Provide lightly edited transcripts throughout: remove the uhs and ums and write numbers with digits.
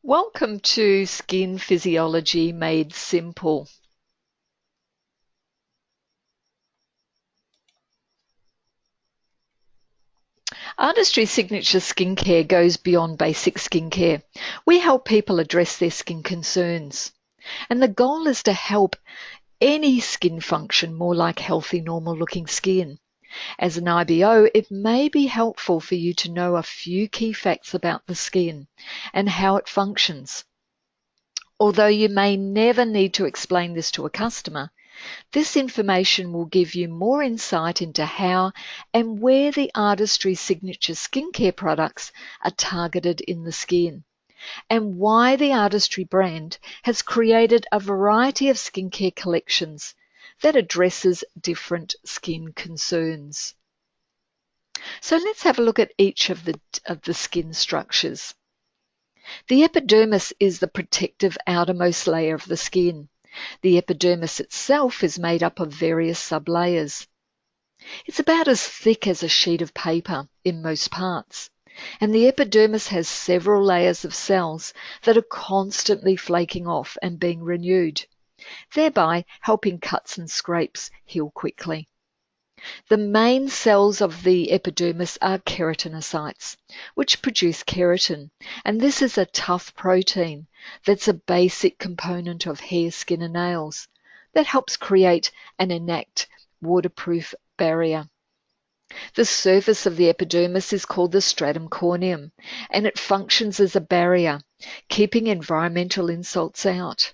Welcome to Skin Physiology Made Simple. Artistry Signature Skincare goes beyond basic skincare. We help people address their skin concerns. And the goal is to help any skin function more like healthy, normal-looking skin. As an IBO, it may be helpful for you to know a few key facts about the skin and how it functions. Although you may never need to explain this to a customer, this information will give you more insight into how and where the Artistry Signature skincare products are targeted in the skin, and why the Artistry brand has created a variety of skincare collections that addresses different skin concerns. So let's have a look at each of the skin structures. The epidermis is the protective outermost layer of the skin. The epidermis itself is made up of various sublayers. It's about as thick as a sheet of paper in most parts, and the epidermis has several layers of cells that are constantly flaking off and being renewed, thereby helping cuts and scrapes heal quickly. The main cells of the epidermis are keratinocytes, which produce keratin, and this is a tough protein that's a basic component of hair, skin, and nails that helps create and enact waterproof barrier. The surface of the epidermis is called the stratum corneum, and it functions as a barrier, keeping environmental insults out.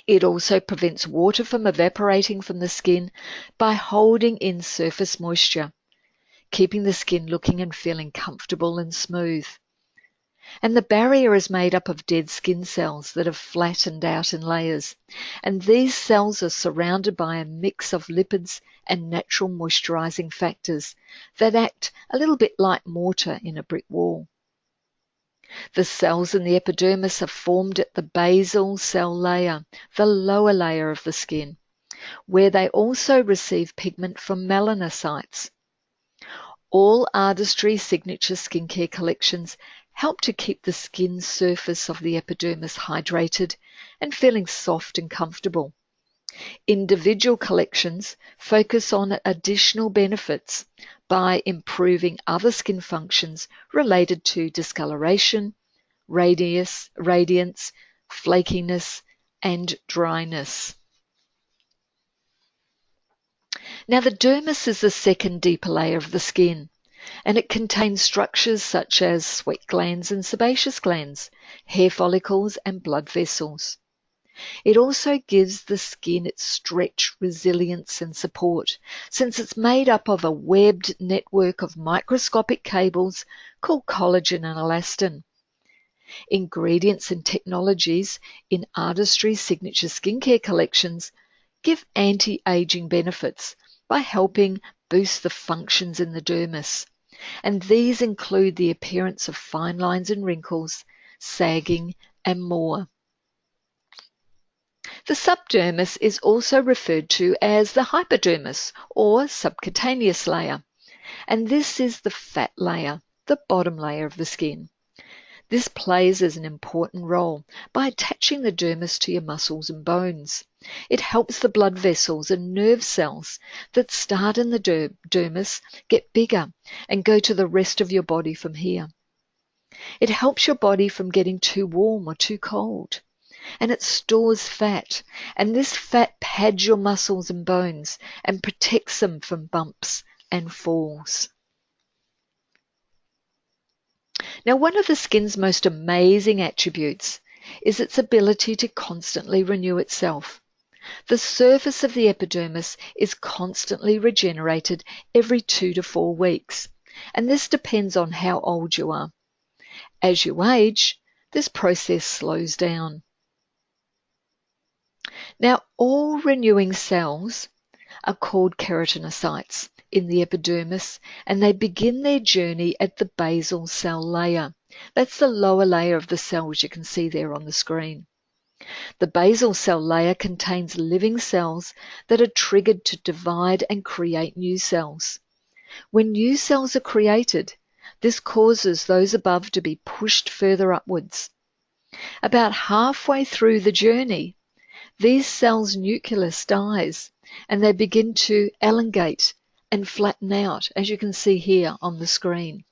It also prevents water from evaporating from the skin by holding in surface moisture, keeping the skin looking and feeling comfortable and smooth. And the barrier is made up of dead skin cells that have flattened out in layers, and these cells are surrounded by a mix of lipids and natural moisturizing factors that act a little bit like mortar in a brick wall. The cells in the epidermis are formed at the basal cell layer, the lower layer of the skin, where they also receive pigment from melanocytes. All Artistry Signature skincare collections help to keep the skin surface of the epidermis hydrated and feeling soft and comfortable. Individual collections focus on additional benefits by improving other skin functions related to discoloration, radiance, flakiness, and dryness. Now, the dermis is the second deeper layer of the skin, and it contains structures such as sweat glands and sebaceous glands, hair follicles, and blood vessels. It also gives the skin its stretch, resilience, and support, since it's made up of a webbed network of microscopic cables called collagen and elastin. Ingredients and technologies in Artistry Signature skincare collections give anti-aging benefits by helping boost the functions in the dermis, and these include the appearance of fine lines and wrinkles, sagging, and more. The subdermis is also referred to as the hypodermis or subcutaneous layer, and this is the fat layer, the bottom layer of the skin. This plays as an important role by attaching the dermis to your muscles and bones. It helps the blood vessels and nerve cells that start in the dermis get bigger and go to the rest of your body from here. It helps your body from getting too warm or too cold. And it stores fat, and this fat pads your muscles and bones and protects them from bumps and falls. Now, one of the skin's most amazing attributes is its ability to constantly renew itself. The surface of the epidermis is constantly regenerated every 2 to 4 weeks, and this depends on how old you are. As you age, this process slows down. Now, all renewing cells are called keratinocytes in the epidermis, and they begin their journey at the basal cell layer. That's the lower layer of the cells you can see there on the screen. The basal cell layer contains living cells that are triggered to divide and create new cells. When new cells are created, this causes those above to be pushed further upwards. About halfway through the journey, these cells' nucleus dies and they begin to elongate and flatten out, as you can see here on the screen.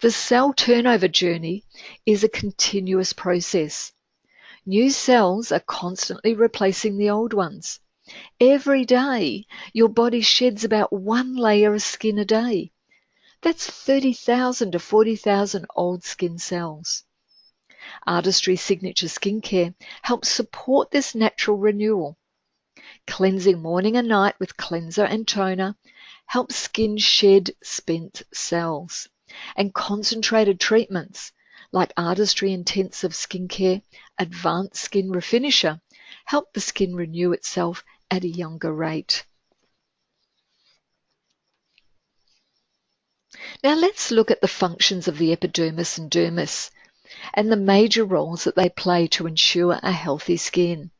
The cell turnover journey is a continuous process. New cells are constantly replacing the old ones. Every day, your body sheds about 1 layer of skin a day. That's 30,000 to 40,000 old skin cells. Artistry Signature Skincare helps support this natural renewal. Cleansing morning and night with cleanser and toner helps skin shed spent cells. And concentrated treatments like Artistry Intensive Skincare Advanced Skin Refinisher help the skin renew itself at a younger rate. Now let's look at the functions of the epidermis and dermis and the major roles that they play to ensure a healthy skin.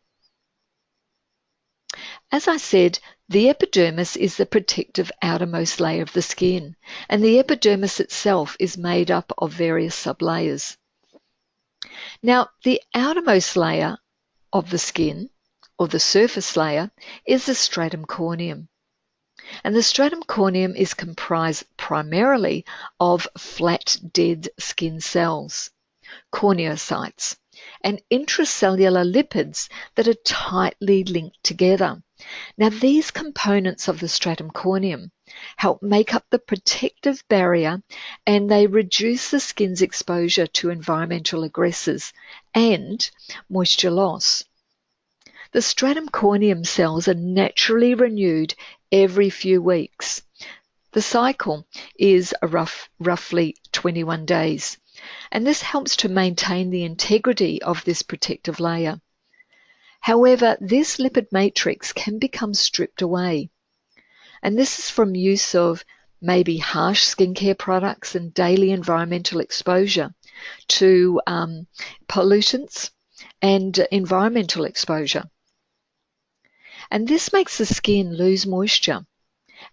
As I said, the epidermis is the protective outermost layer of the skin, and the epidermis itself is made up of various sublayers. Now, the outermost layer of the skin, or the surface layer, is the stratum corneum. And the stratum corneum is comprised primarily of flat, dead skin cells, corneocytes, and intracellular lipids that are tightly linked together. Now, these components of the stratum corneum help make up the protective barrier, and they reduce the skin's exposure to environmental aggressors and moisture loss. The stratum corneum cells are naturally renewed every few weeks. The cycle is roughly 21 days, and this helps to maintain the integrity of this protective layer. However, this lipid matrix can become stripped away, and this is from use of maybe harsh skincare products and daily environmental exposure to pollutants and environmental exposure. And this makes the skin lose moisture,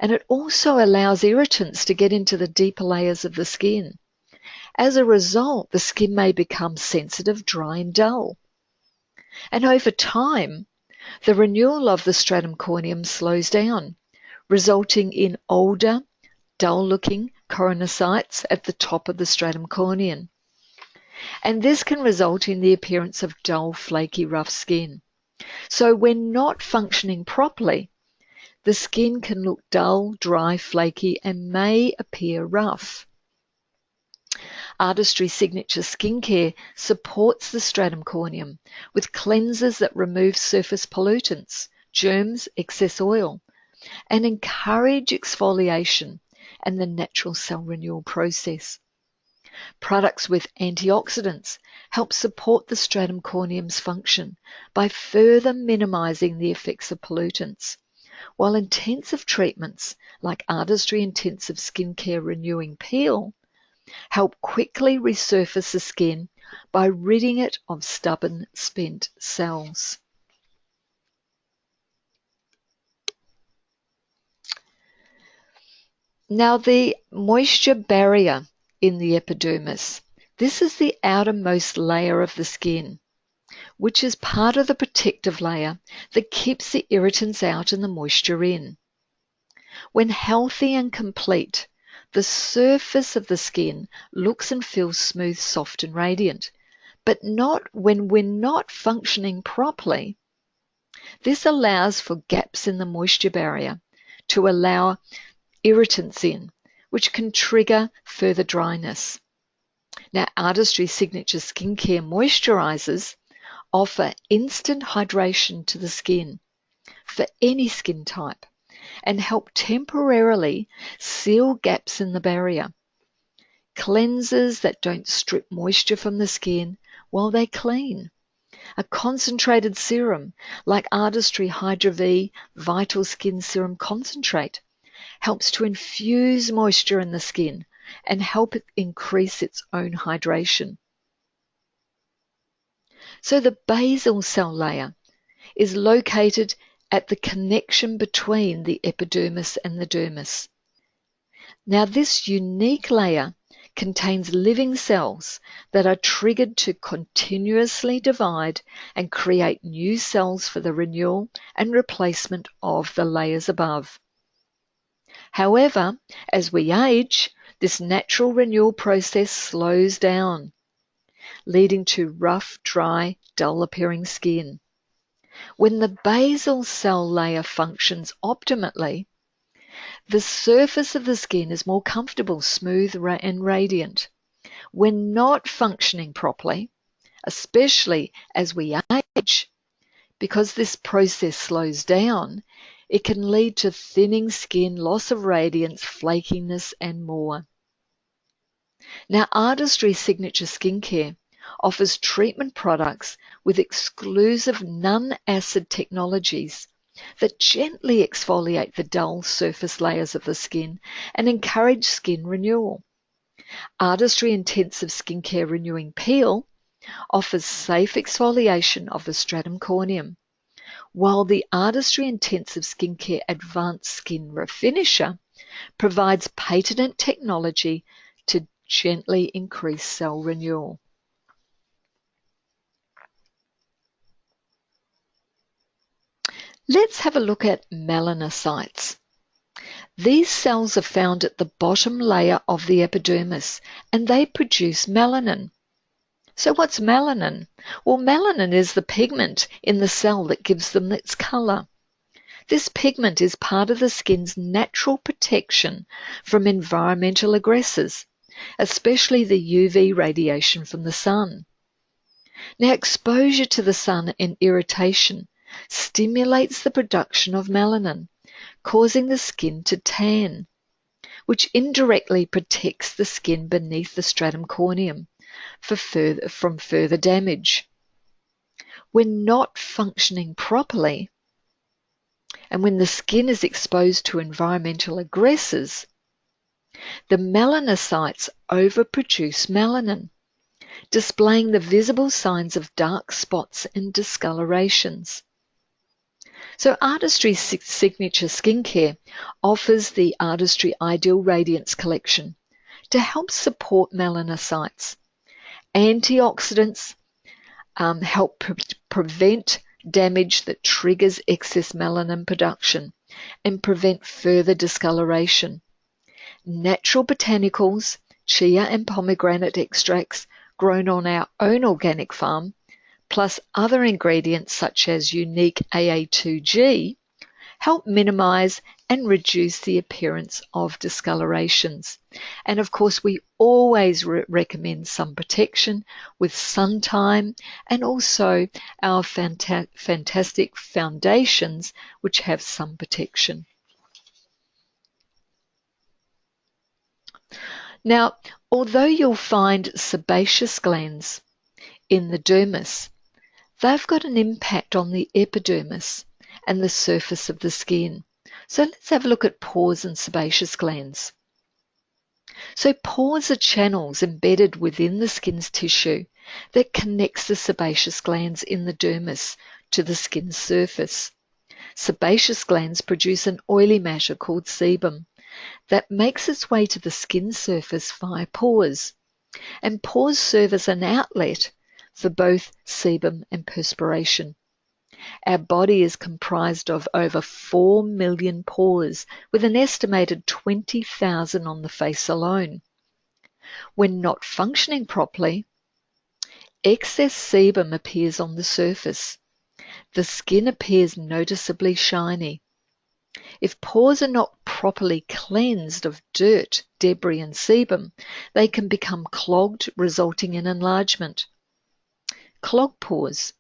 and it also allows irritants to get into the deeper layers of the skin. As a result, the skin may become sensitive, dry, and dull. And over time, the renewal of the stratum corneum slows down, resulting in older, dull-looking coronocytes at the top of the stratum corneum. And this can result in the appearance of dull, flaky, rough skin. So when not functioning properly, the skin can look dull, dry, flaky, and may appear rough. Artistry Signature Skincare supports the stratum corneum with cleansers that remove surface pollutants, germs, excess oil, and encourage exfoliation and the natural cell renewal process. Products with antioxidants help support the stratum corneum's function by further minimizing the effects of pollutants, while intensive treatments like Artistry Intensive Skincare Renewing Peel help quickly resurface the skin by ridding it of stubborn, spent cells. Now, the moisture barrier in the epidermis. This is the outermost layer of the skin, which is part of the protective layer that keeps the irritants out and the moisture in. When healthy and complete, the surface of the skin looks and feels smooth, soft, and radiant, but not when we're not functioning properly. This allows for gaps in the moisture barrier to allow irritants in, which can trigger further dryness. Now, Artistry Signature Skincare Moisturizers offer instant hydration to the skin for any skin type and help temporarily seal gaps in the barrier. Cleansers that don't strip moisture from the skin while they clean. A concentrated serum like Artistry Hydra V Vital Skin Serum Concentrate helps to infuse moisture in the skin and help it increase its own hydration. So the basal cell layer is located at the connection between the epidermis and the dermis. Now, this unique layer contains living cells that are triggered to continuously divide and create new cells for the renewal and replacement of the layers above. However, as we age, this natural renewal process slows down, leading to rough, dry, dull-appearing skin. When the basal cell layer functions optimally, the surface of the skin is more comfortable, smooth, and radiant. When not functioning properly, especially as we age, because this process slows down, it can lead to thinning skin, loss of radiance, flakiness, and more. Now, Artistry Signature Skincare offers treatment products with exclusive non-acid technologies that gently exfoliate the dull surface layers of the skin and encourage skin renewal. Artistry Intensive Skincare Renewing Peel offers safe exfoliation of the stratum corneum, while the Artistry Intensive Skincare Advanced Skin Refinisher provides patented technology to gently increase cell renewal. Let's have a look at melanocytes. These cells are found at the bottom layer of the epidermis, and they produce melanin. So what's melanin? Well, melanin is the pigment in the cell that gives them its color. This pigment is part of the skin's natural protection from environmental aggressors, especially the UV radiation from the sun. Now, exposure to the sun and irritation stimulates the production of melanin, causing the skin to tan, which indirectly protects the skin beneath the stratum corneum from further damage. When not functioning properly, and when the skin is exposed to environmental aggressors, the melanocytes overproduce melanin, displaying the visible signs of dark spots and discolorations. So Artistry Signature Skincare offers the Artistry Ideal Radiance Collection to help support melanocytes. Antioxidants help prevent damage that triggers excess melanin production and prevent further discoloration. Natural botanicals, chia and pomegranate extracts grown on our own organic farm, plus other ingredients such as unique AA2G, help minimize and reduce the appearance of discolorations. And of course, we always recommend sun protection with sun time, and also our fantastic foundations which have sun protection. Now, although you'll find sebaceous glands in the dermis, they've got an impact on the epidermis and the surface of the skin. So let's have a look at pores and sebaceous glands. So pores are channels embedded within the skin's tissue that connects the sebaceous glands in the dermis to the skin's surface. Sebaceous glands produce an oily matter called sebum that makes its way to the skin surface via pores. And pores serve as an outlet for both sebum and perspiration. Our body is comprised of over 4 million pores, with an estimated 20,000 on the face alone. When not functioning properly, excess sebum appears on the surface. The skin appears noticeably shiny. If pores are not properly cleansed of dirt, debris, and sebum, they can become clogged, resulting in enlargement. Clogged pores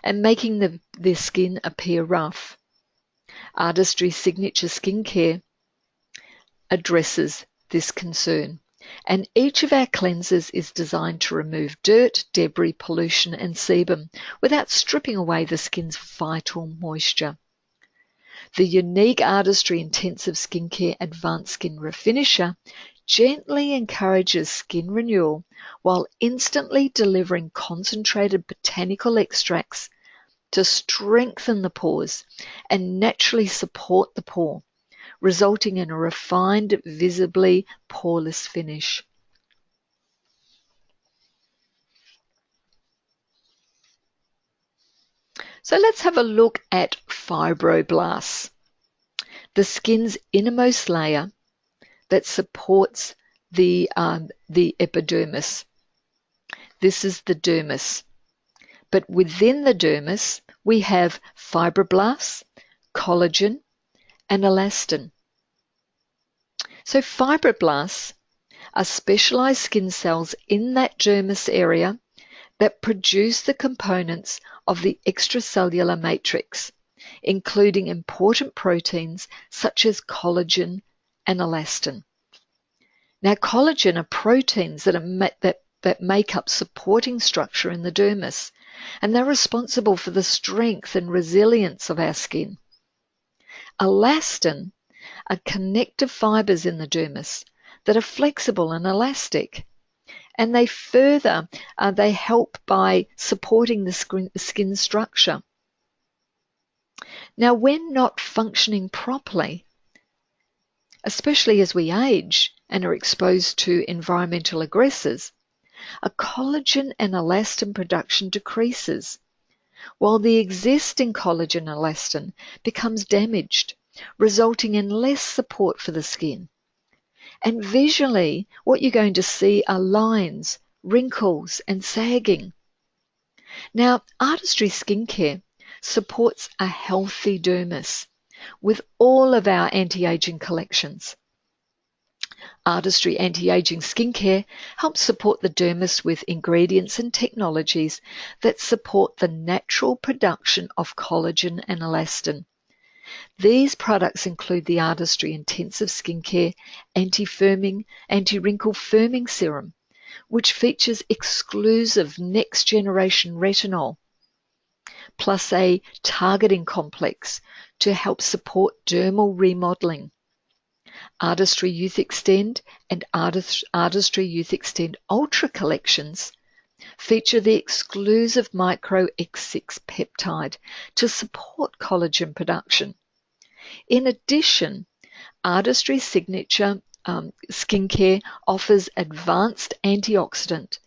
and making the skin appear rough. Artistry Signature Skincare addresses this concern, and each of our cleansers is designed to remove dirt, debris, pollution, and sebum without stripping away the skin's vital moisture. The unique Artistry Intensive Skincare Advanced Skin Refinisher gently encourages skin renewal while instantly delivering concentrated botanical extracts to strengthen the pores and naturally support the pore, resulting in a refined, visibly poreless finish. So let's have a look at fibroblasts, the skin's innermost layer that supports the epidermis. This is the dermis. But within the dermis, we have fibroblasts, collagen, and elastin. So fibroblasts are specialized skin cells in that dermis area that produce the components of the extracellular matrix, including important proteins such as collagen and elastin. Now, collagen are proteins that make up supporting structure in the dermis, and they're responsible for the strength and resilience of our skin. Elastin are connective fibers in the dermis that are flexible and elastic, and they help by supporting the skin structure. Now, when not functioning properly, especially as we age and are exposed to environmental aggressors, a collagen and elastin production decreases, while the existing collagen and elastin becomes damaged, resulting in less support for the skin. And visually, what you're going to see are lines, wrinkles, and sagging. Now, Artistry Skincare supports a healthy dermis with all of our anti-aging collections. Artistry Anti-Aging Skincare helps support the dermis with ingredients and technologies that support the natural production of collagen and elastin. These products include the Artistry Intensive Skincare Anti-Firming, Anti-Wrinkle Firming Serum, which features exclusive next-generation retinol, plus a targeting complex to help support dermal remodeling. Artistry Youth Extend and Artistry Youth Extend Ultra collections feature the exclusive Micro X6 peptide to support collagen production. In addition, Artistry Signature Skincare offers advanced antioxidant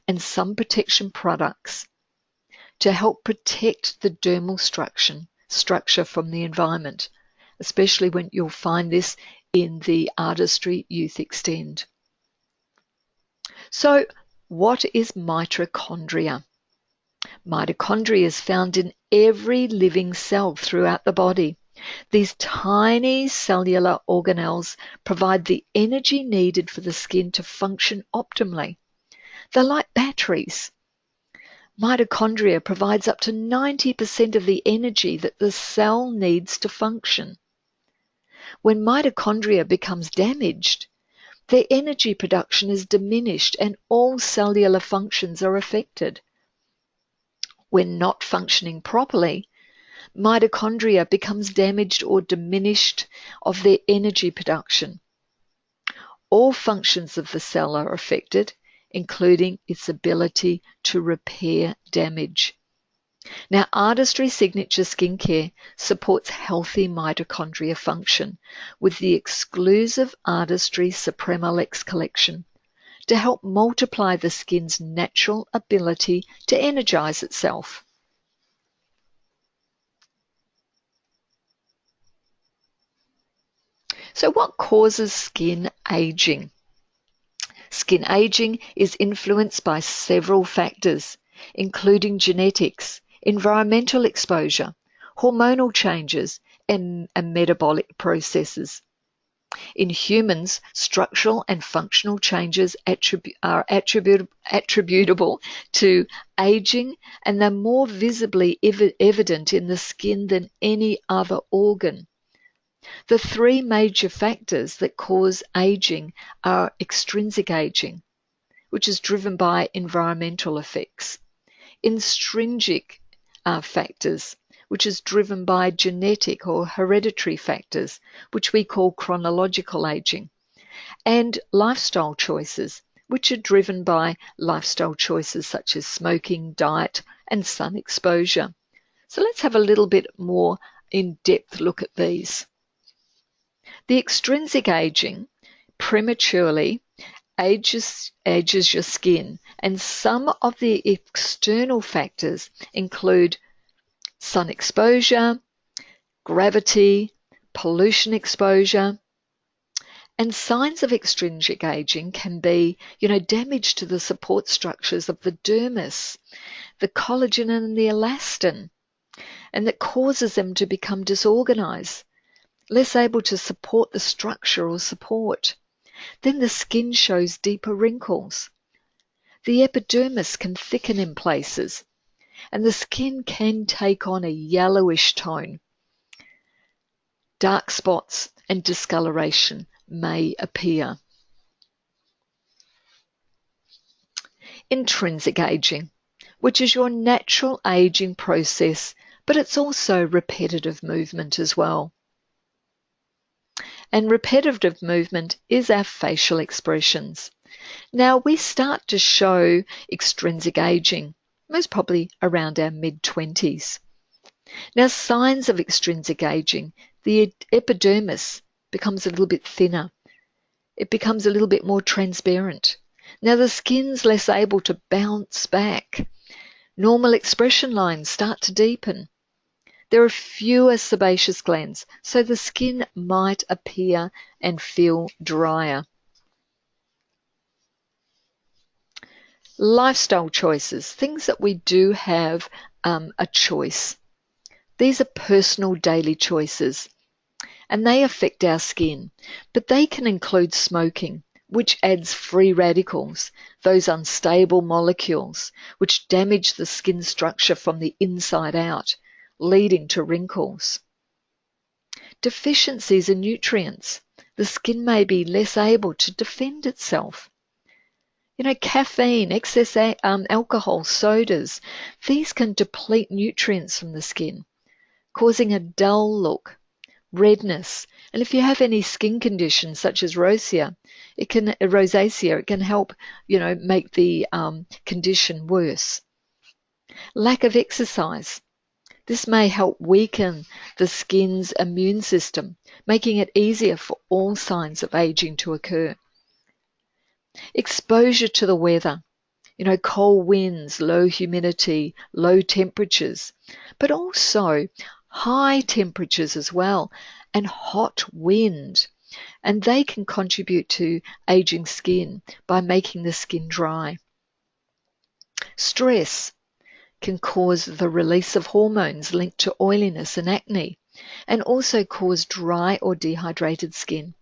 and sun protection products to help protect the dermal structure from the environment, especially when you'll find this in the Artistry Youth Extend. So, what is mitochondria? Mitochondria is found in every living cell throughout the body. These tiny cellular organelles provide the energy needed for the skin to function optimally. They're like batteries. Mitochondria provides up to 90% of the energy that the cell needs to function. When mitochondria becomes damaged, their energy production is diminished and all cellular functions are affected. When not functioning properly, mitochondria becomes damaged or diminished of their energy production. All functions of the cell are affected, including its ability to repair damage. Now, Artistry Signature Skincare supports healthy mitochondria function with the exclusive Artistry Supremalex collection to help multiply the skin's natural ability to energize itself. So what causes skin aging? Skin aging is influenced by several factors, including genetics, environmental exposure, hormonal changes, and metabolic processes. In humans, structural and functional changes are attributable to aging, and they're more visibly evident in the skin than any other organ. The three major factors that cause aging are extrinsic aging, which is driven by environmental effects, intrinsic factors, which is driven by genetic or hereditary factors, which we call chronological aging, and lifestyle choices, which are driven by lifestyle choices such as smoking, diet, and sun exposure. So let's have a little bit more in-depth look at these. The extrinsic aging prematurely ages your skin, and some of the external factors include sun exposure, gravity, pollution exposure. And signs of extrinsic aging can be, damage to the support structures of the dermis, the collagen and the elastin, and that causes them to become disorganized, less able to support the structure or support. Then the skin shows deeper wrinkles. The epidermis can thicken in places, and the skin can take on a yellowish tone. Dark spots and discoloration may appear. Intrinsic aging, which is your natural aging process, but it's also repetitive movement as well. And repetitive movement is our facial expressions. Now we start to show extrinsic aging, most probably around our mid-20s. Now signs of extrinsic aging, the epidermis becomes a little bit thinner. It becomes a little bit more transparent. Now the skin's less able to bounce back. Normal expression lines start to deepen. There are fewer sebaceous glands, so the skin might appear and feel drier. Lifestyle choices, things that we do have a choice. These are personal daily choices, and they affect our skin, but they can include smoking, which adds free radicals, those unstable molecules, which damage the skin structure from the inside out, leading to wrinkles. Deficiencies in nutrients. The skin may be less able to defend itself. Caffeine, excess alcohol, sodas, these can deplete nutrients from the skin, causing a dull look, redness, and if you have any skin conditions such as rosacea, it can help, make the condition worse. Lack of exercise. This may help weaken the skin's immune system, making it easier for all signs of aging to occur. Exposure to the weather, cold winds, low humidity, low temperatures, but also high temperatures as well, and hot wind. And they can contribute to aging skin by making the skin dry. Stress can cause the release of hormones linked to oiliness and acne, and also cause dry or dehydrated skin.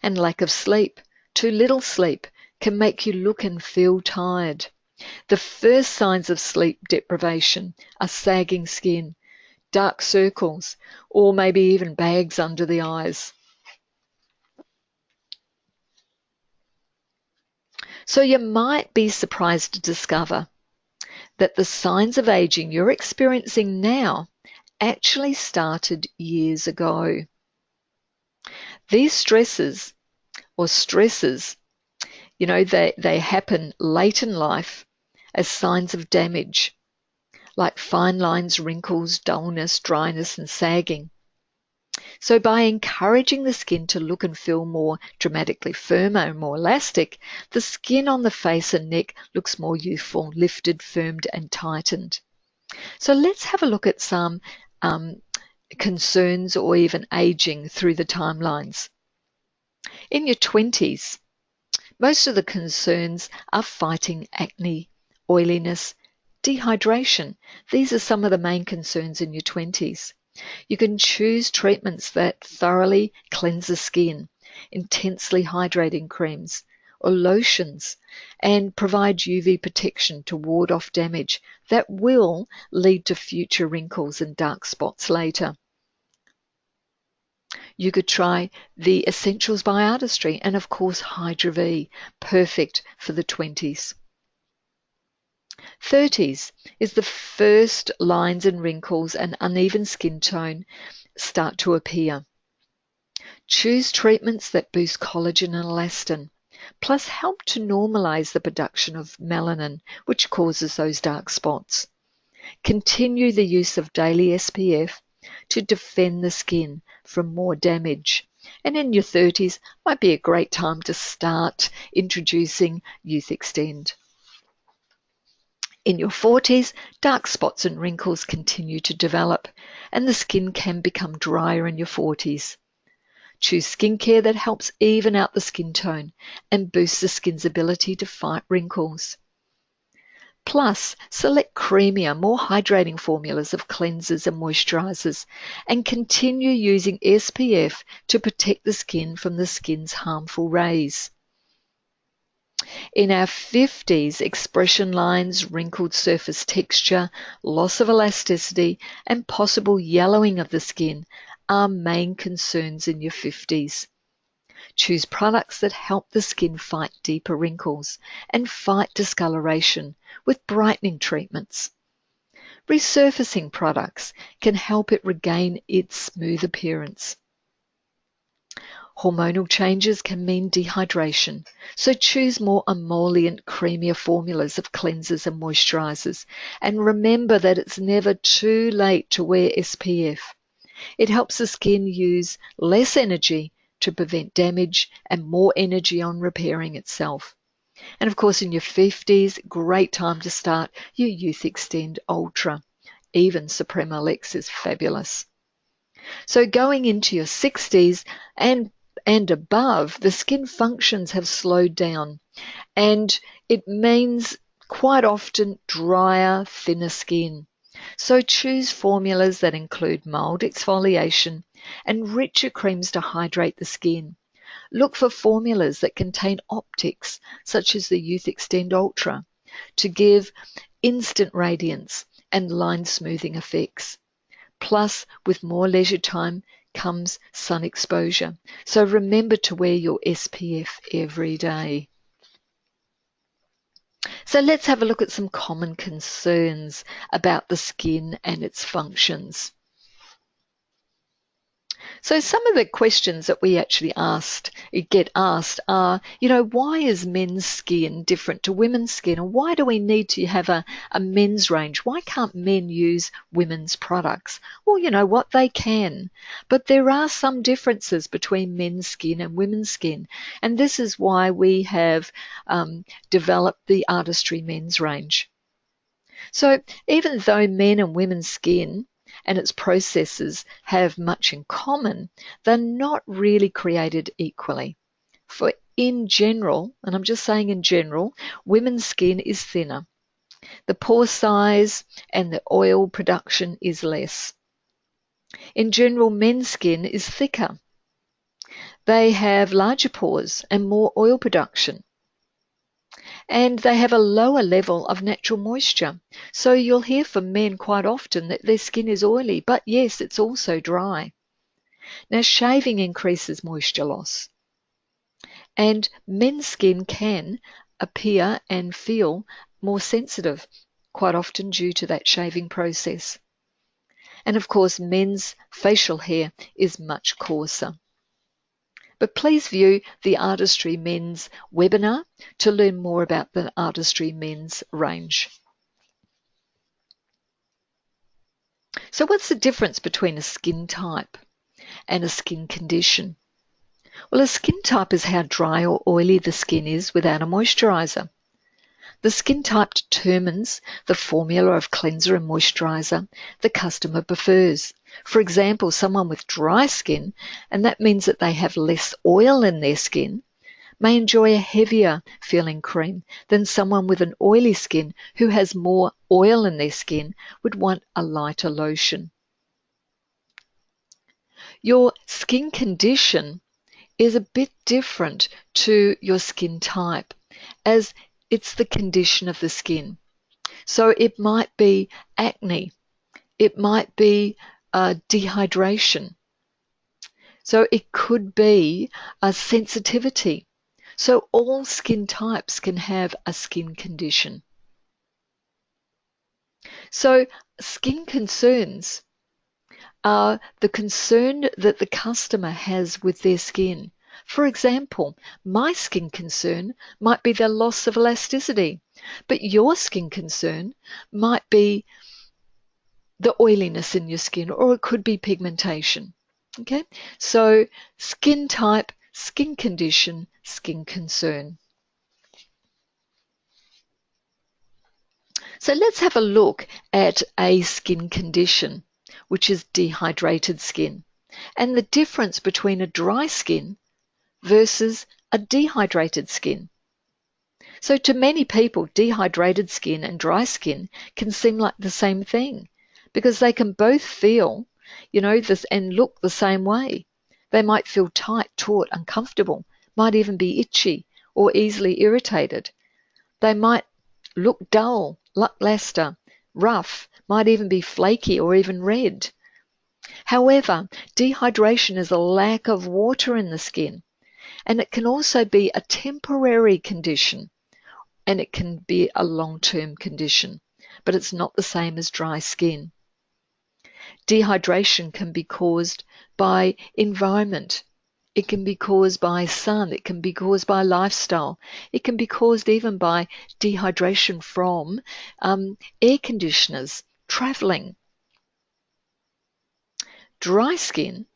And lack of sleep, too little sleep, can make you look and feel tired. The first signs of sleep deprivation are sagging skin, dark circles, or maybe even bags under the eyes. So you might be surprised to discover that the signs of aging you're experiencing now actually started years ago. These stresses, they happen late in life as signs of damage, like fine lines, wrinkles, dullness, dryness, and sagging. So by encouraging the skin to look and feel more dramatically firmer and more elastic, the skin on the face and neck looks more youthful, lifted, firmed, and tightened. So let's have a look at some concerns or even aging through the timelines. In your 20s, most of the concerns are fighting acne, oiliness, dehydration. These are some of the main concerns in your 20s. You can choose treatments that thoroughly cleanse the skin, intensely hydrating creams or lotions, and provide UV protection to ward off damage that will lead to future wrinkles and dark spots later. You could try the Essentials by Artistry and, of course, Hydra V, perfect for the 20s. 30s is the first lines and wrinkles and uneven skin tone start to appear. Choose treatments that boost collagen and elastin, plus help to normalize the production of melanin, which causes those dark spots. Continue the use of daily SPF to defend the skin from more damage. And in your 30s might be a great time to start introducing Youth Extend. In your 40s, dark spots and wrinkles continue to develop, and the skin can become drier in your 40s. Choose skincare that helps even out the skin tone and boosts the skin's ability to fight wrinkles. Plus, select creamier, more hydrating formulas of cleansers and moisturizers, and continue using SPF to protect the skin from the skin's harmful rays. In our 50s, expression lines, wrinkled surface texture, loss of elasticity, and possible yellowing of the skin are main concerns in your 50s. Choose products that help the skin fight deeper wrinkles and fight discoloration with brightening treatments. Resurfacing products can help it regain its smooth appearance. Hormonal changes can mean dehydration, so choose more emollient, creamier formulas of cleansers and moisturizers. And remember that it's never too late to wear SPF. It helps the skin use less energy to prevent damage and more energy on repairing itself. And of course, in your 50s, great time to start your Youth Extend Ultra. Even Suprema Lex is fabulous. So going into your 60s and above, the skin functions have slowed down, and it means quite often drier, thinner skin. So choose formulas that include mild exfoliation and richer creams to hydrate the skin. Look for formulas that contain optics, such as the Youth Extend Ultra, to give instant radiance and line smoothing effects. Plus, with more leisure time comes sun exposure. So remember to wear your SPF every day. So let's have a look at some common concerns about the skin and its functions. So some of the questions that we actually get asked are, why is men's skin different to women's skin? And why do we need to have a men's range? Why can't men use women's products? Well, you know what? They can. But there are some differences between men's skin and women's skin. And this is why we have developed the Artistry men's range. So even though men and women's skin and its processes have much in common, they're not really created equally. For in general, and I'm just saying in general, women's skin is thinner. The pore size and the oil production is less. In general, men's skin is thicker. They have larger pores and more oil production. And they have a lower level of natural moisture. So you'll hear from men quite often that their skin is oily, but yes, it's also dry. Now, shaving increases moisture loss. And men's skin can appear and feel more sensitive, quite often due to that shaving process. And of course, men's facial hair is much coarser. But please view the Artistry Men's webinar to learn more about the Artistry Men's range. So what's the difference between a skin type and a skin condition? Well, a skin type is how dry or oily the skin is without a moisturizer. The skin type determines the formula of cleanser and moisturizer the customer prefers. For example, someone with dry skin, and that means that they have less oil in their skin, may enjoy a heavier feeling cream than someone with an oily skin who has more oil in their skin would want a lighter lotion. Your skin condition is a bit different to your skin type, as it's the condition of the skin. So it might be acne, it might be dehydration. So it could be a sensitivity. So all skin types can have a skin condition. So skin concerns are the concern that the customer has with their skin. For example, my skin concern might be the loss of elasticity, but your skin concern might be the oiliness in your skin, or it could be pigmentation. Okay, so skin type, skin condition, skin concern. So let's have a look at a skin condition, which is dehydrated skin, and the difference between a dry skin versus a dehydrated skin. So to many people, dehydrated skin and dry skin can seem like the same thing because they can both feel, this and look the same way. They might feel tight, taut, uncomfortable, might even be itchy or easily irritated. They might look dull, lackluster, rough, might even be flaky or even red. However, dehydration is a lack of water in the skin, and it can also be a temporary condition, and it can be a long-term condition, but it's not the same as dry skin. Dehydration can be caused by environment. It can be caused by sun. It can be caused by lifestyle. It can be caused even by dehydration from air conditioners, traveling. Dry skin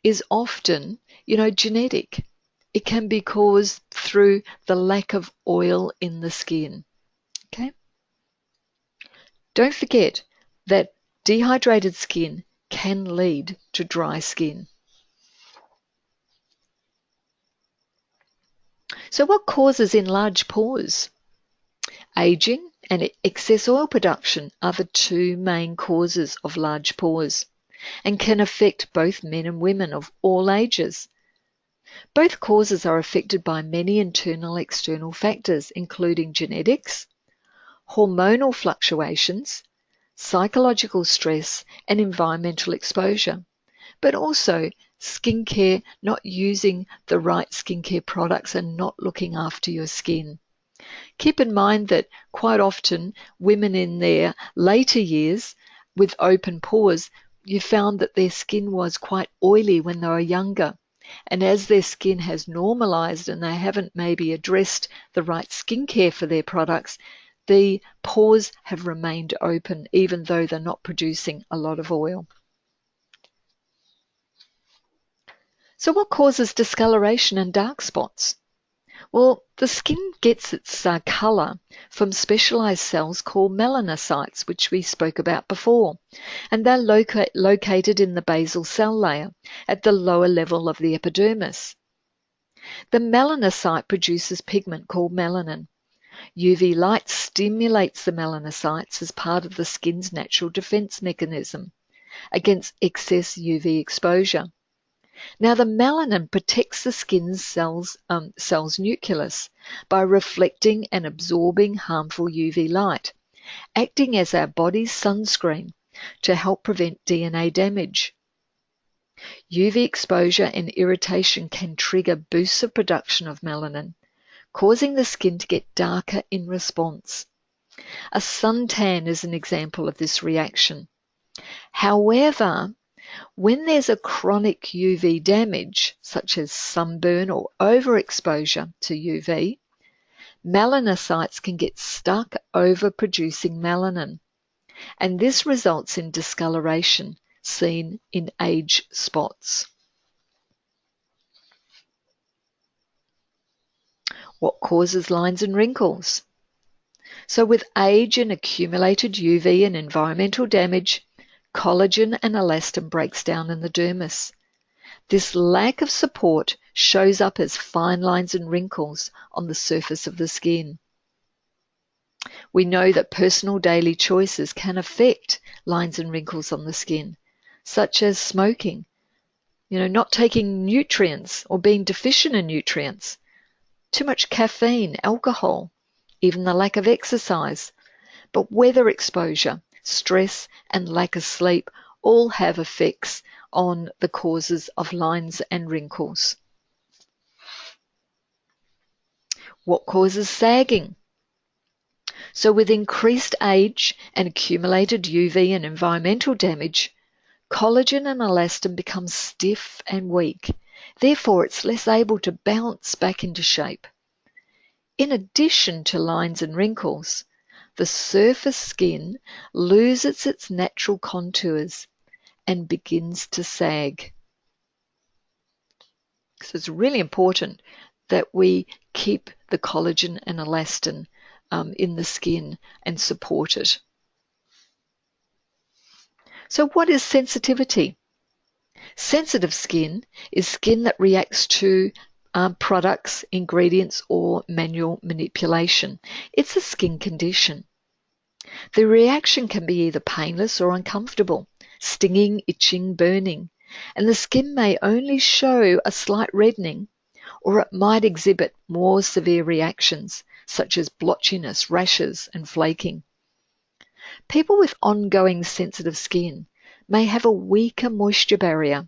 is often, genetic. It can be caused through the lack of oil in the skin. Okay? Don't forget that dehydrated skin can lead to dry skin. So what causes enlarged pores? Aging and excess oil production are the two main causes of large pores and can affect both men and women of all ages. Both causes are affected by many internal external factors, including genetics, hormonal fluctuations, psychological stress, and environmental exposure, but also skincare, not using the right skincare products and not looking after your skin. Keep in mind that quite often women in their later years with open pores, you found that their skin was quite oily when they were younger. And as their skin has normalized and they haven't maybe addressed the right skincare for their products, the pores have remained open even though they're not producing a lot of oil. So what causes discoloration and dark spots? Well, the skin gets its color from specialized cells called melanocytes, which we spoke about before, and they're located in the basal cell layer at the lower level of the epidermis. The melanocyte produces pigment called melanin. UV light stimulates the melanocytes as part of the skin's natural defense mechanism against excess UV exposure. Now, the melanin protects the skin's cell's nucleus by reflecting and absorbing harmful UV light, acting as our body's sunscreen to help prevent DNA damage. UV exposure and irritation can trigger boosts of production of melanin, causing the skin to get darker in response. A suntan is an example of this reaction. However, when there's a chronic UV damage, such as sunburn or overexposure to UV, melanocytes can get stuck overproducing melanin, and this results in discoloration seen in age spots. What causes lines and wrinkles? So with age and accumulated UV and environmental damage, collagen and elastin breaks down in the dermis. This lack of support shows up as fine lines and wrinkles on the surface of the skin. We know that personal daily choices can affect lines and wrinkles on the skin, such as smoking, not taking nutrients or being deficient in nutrients, too much caffeine, alcohol, even the lack of exercise. But weather exposure, stress, and lack of sleep all have effects on the causes of lines and wrinkles. What causes sagging? So with increased age and accumulated UV and environmental damage, collagen and elastin become stiff and weak. Therefore, it's less able to bounce back into shape. In addition to lines and wrinkles, the surface skin loses its natural contours and begins to sag. So it's really important that we keep the collagen and elastin in the skin and support it. So what is sensitivity? Sensitive skin is skin that reacts to products, ingredients, or manual manipulation. It's a skin condition. The reaction can be either painless or uncomfortable, stinging, itching, burning, and the skin may only show a slight reddening, or it might exhibit more severe reactions, such as blotchiness, rashes, and flaking. People with ongoing sensitive skin may have a weaker moisture barrier,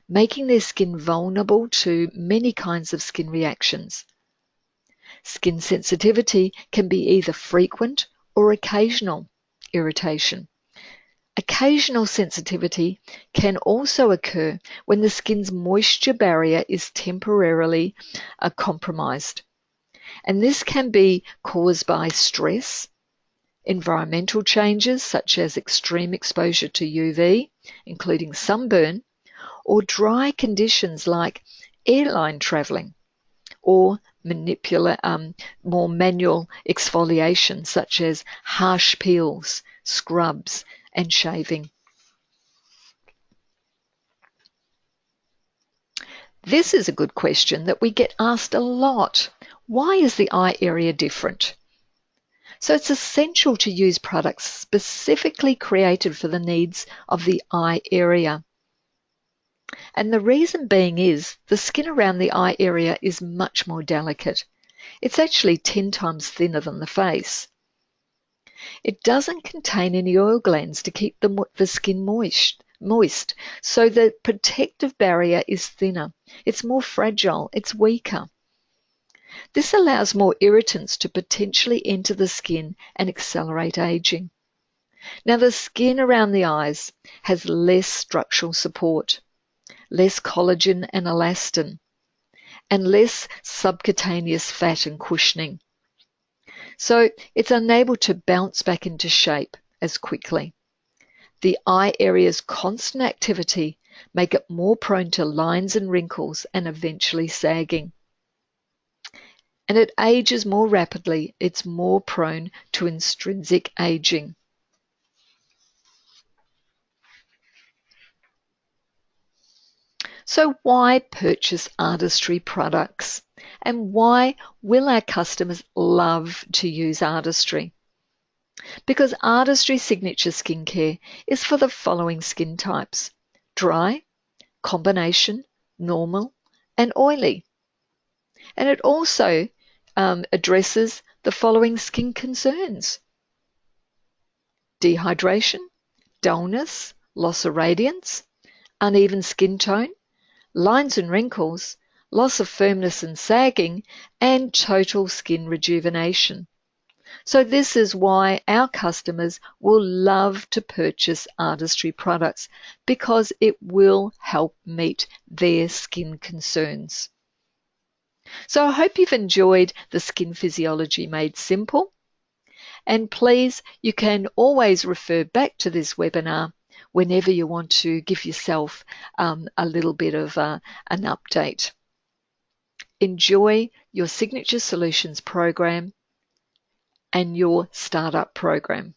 making their skin vulnerable to many kinds of skin reactions. Skin sensitivity can be either frequent or occasional irritation. Occasional sensitivity can also occur when the skin's moisture barrier is temporarily compromised. And this can be caused by stress, environmental changes such as extreme exposure to UV, including sunburn, or dry conditions like airline traveling, or more manual exfoliation such as harsh peels, scrubs, and shaving. This is a good question that we get asked a lot. Why is the eye area different? So it's essential to use products specifically created for the needs of the eye area. And the reason being is the skin around the eye area is much more delicate. It's actually 10 times thinner than the face. It doesn't contain any oil glands to keep the skin moist, so the protective barrier is thinner. It's more fragile, it's weaker. This allows more irritants to potentially enter the skin and accelerate aging. Now, the skin around the eyes has less structural support, less collagen and elastin, and less subcutaneous fat and cushioning. So it's unable to bounce back into shape as quickly. The eye area's constant activity make it more prone to lines and wrinkles and eventually sagging. And it ages more rapidly. It's more prone to intrinsic aging. So why purchase Artistry products? And why will our customers love to use Artistry? Because Artistry Signature Skincare is for the following skin types: dry, combination, normal, and oily. And it also addresses the following skin concerns: dehydration, dullness, loss of radiance, uneven skin tone, lines and wrinkles, loss of firmness and sagging, and total skin rejuvenation. So this is why our customers will love to purchase Artistry products, because it will help meet their skin concerns. So I hope you've enjoyed the Skin Physiology Made Simple. And please, you can always refer back to this webinar whenever you want to give yourself a little bit of an update. Enjoy your Signature Solutions program and your startup program.